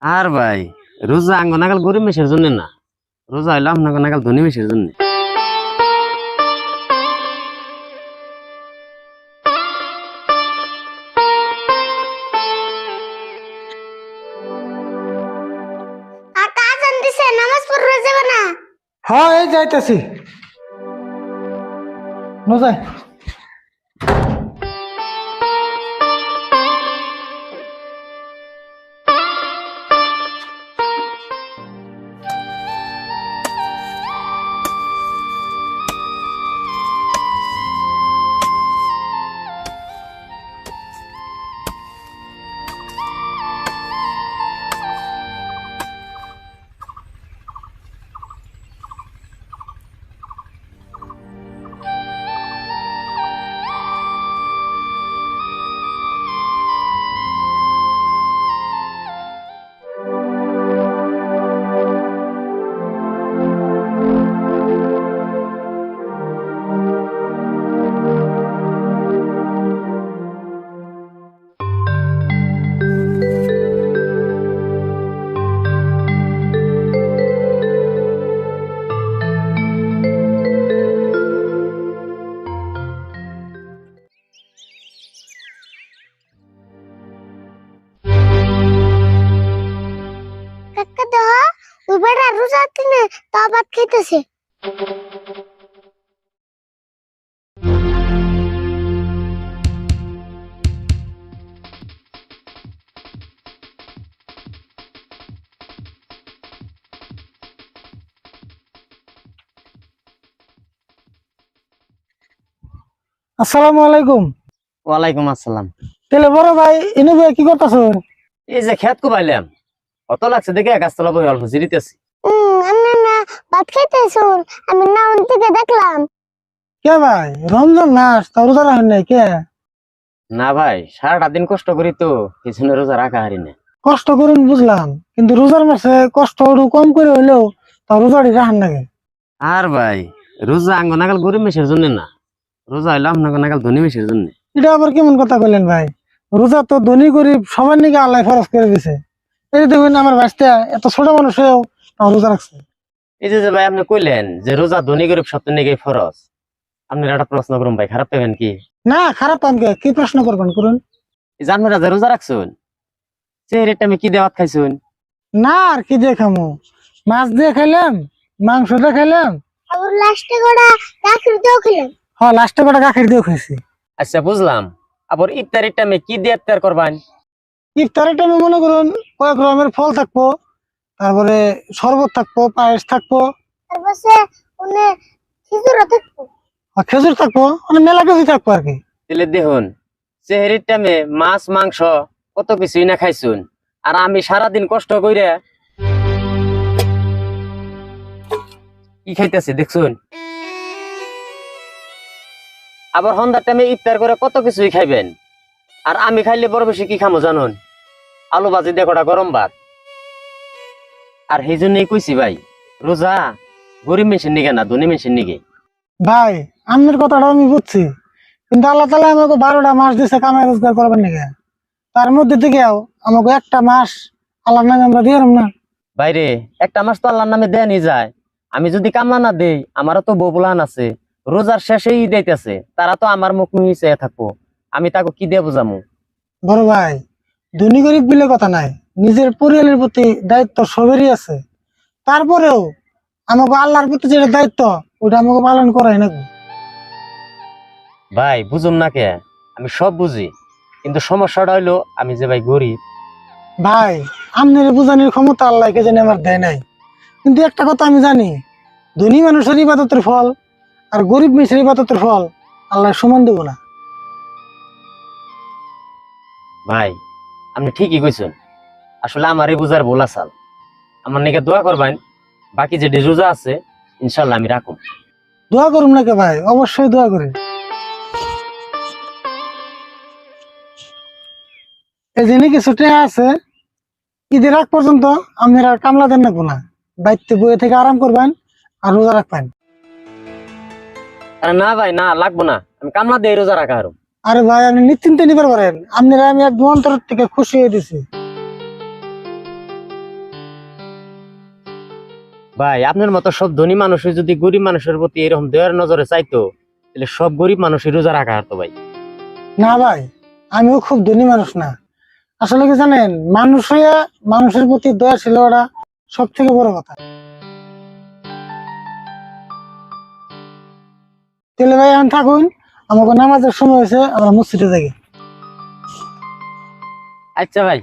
আর ভাই রোজা আঙ্গ নাগাল গরিব মেশের জন্য না, রোজা হইলো আপনার নাগাল ধনী মেশের জন্য। আজান দিছে, নামাজ পড়তে যাবে না? হ্যাঁ এই যাইতেছি। নজাই কাকা তো ওই বেটা রোজা কিনে তাও ভাত খাইতেছে। আসসালামু আলাইকুম। ওয়ালাইকুম আসসালাম। তাহলে বড় ভাই ইনু ভাই কি করতেছ? এই যে খেত কো পাইলাম, অত লাগছে দেখে গাছতলা বই অল্প জিরিতেছি। আমি না ভাত খাইতেছুন, আমি না ওন থেকে দেখলাম। কে ভাই রমজান মাস তাও রোজা রাখেন নাই কে? না ভাই, সারাটা দিন কষ্ট করি তো এই জন্য রোজা রাখা হারি না। কষ্ট করুন বুঝলাম, কিন্তু রোজার মাসে কষ্ট একটু কম করে হইলেও তাও রোজাটি রাখেন নাকি? আর ভাই রোজা আঙ্গ নাগাল গরিব মেশের জন্য না, রোজা হইলো আপনার নাগাল ধনী মেশের জন্য। এটা আবার কেমন কথা কইলেন ভাই? রোজা তো ধনী গরিব সবার নিকে আল্লাহ ফরজ করে দিছে। এই দেখুন আমার বাচ্চা এত ছোট মানুষ হয়েও তাও রোজা রাখছে। এই যে ভাই আপনি কইলেন যে রোজা ধনী গরিব সত্য নাকি ফরজ, আপনার একটা প্রশ্ন করুন ভাই, খারাপ পাবেন কি? না খারাপ আমাকে কি প্রশ্ন করবেন করুন। এই যে আপনারা যে রোজা রাখছুন, চেহারের টাইমে কি দেওয়াত খাইছুন? না আর কি দিয়ে খামো, মাছ দিয়ে খাইলাম, মাংস দিয়ে খাইলাম, আবার লাস্টে গোড়া গাখির দিয়েও খেলাম। হ্যাঁ লাস্টে কটা গাখির দিয়ে খাইছি। আচ্ছা বুঝলাম, আবার ইফতারের টাইমে কি দিয়ে ইফতার করবেন? ইফতারের টাইমে মনে করুন কয়েক রকমের ফল থাকবো, তারপরে শরবত থাকবো, পায়েস থাকবো, তারপরে ওনে খিচুড়ি থাকবো। আর খেজুর থাকবো, মানে মেলা কিছু থাকবো আর কি। তাহলে দেখুন, চেহারির টাইমে মাছ মাংস কত কিছুই না খাইছুন, আর আমি সারাদিন কষ্ট কইরা কি খাইতেছি দেখছুন। আবার সন্ধ্যার টাইমে ইফতার করে কত কিছুই খাইবেন, আর আমি খাইলে বড় বেশি কি খামো জানুন? আলু ভাজি দিয়ে কটা গরম ভাত। আর সেই জন্যই কইছি ভাই, রোজা গরিব মেশিন নিগে না, ধনী মেশিন নিগে। ভাই আপনার কথাটা আমি বুঝছি, কিন্তু আল্লাহ তালা আমাকে 12টা মাস দিছে কামাই রোজগার করবেন নাকি, তার মধ্যে থেকেও আমাকে একটা মাস আল্লাহর নামে আমরা দিয়ে না। বাইরে একটা মাস তো আল্লাহর নামে দেয়া নিয়ে যায়। আমি যদি কামলা না দেই, আমারও তো বউ বুলান আছে, রোজার শেষেই দিতেছে, তারা তো আমার মুখ নিয়ে চেয়ে থাকবো, আমি তাকে কি দিয়ে বুঝামু? বড় ভাই ধনী গরিব বলে কথা নাই, নিজের পরিবারের প্রতি দায়িত্ব সবেরই আছে, তারপরেও আমাকে আল্লাহর প্রতি যেটা দায়িত্ব ওটা আমাকে পালন করাই নাকি। ভাই বুঝুম না কে, আমি সব বুঝি, কিন্তু সমস্যাটা হইলো আমি যে ভাই গরিব। ভাই আপনার বুঝানোর ক্ষমতা আল্লাহকে জানি আমার দেয় নাই, কিন্তু একটা কথা আমি জানি, ধনী মানুষের ইবাদতের ফল আর গরিব মানুষের ইবাদতের ফল আল্লাহ সমান দেব না। ভাই আপনি ঠিকই কইছেন, আসলে আমারই বুঝার ভুল আসাল। আমার নাকি দোয়া করবেন, বাকি যে রোজা আছে ইনশাল্লাহ আমি রাখুম। দোয়া করুন নাকি ভাই, অবশ্যই দোয়া করি। এই যে কিছু টাকা আছে, ঈদের আগ পর্যন্ত আপনারা কামলা দেন না, বাড়িতে বইয়ে থেকে আরাম করবেন আর রোজা রাখবেন। আরে না ভাই না, লাগবো না, আমি কামলা দিয়ে রোজা রাখা আরো। আরে ভাই আপনি নিশ্চিন্তে নিতে পারেন, আপনারা আমি একদম অন্তর থেকে খুশি হয়ে দিছি। ভাই আপনার মতো সব ধনী মানুষই যদি গরিব মানুষের প্রতি এরকম দয়ার নজরে চাইতো তাহলে সব গরিব মানুষই রোজা রাখা হতো ভাই। না ভাই, আমিও খুব ধনী মানুষ না। আসলে কি জানেন, মানুষ হইয়া মানুষের প্রতি দয়া ছিল ওরা সব থেকে বড় কথা। তাহলে ভাই এখন থাকুন, আমাকে নামাজের সময় হয়েছে, আমরা মসজিদে যাই। আচ্ছা ভাই।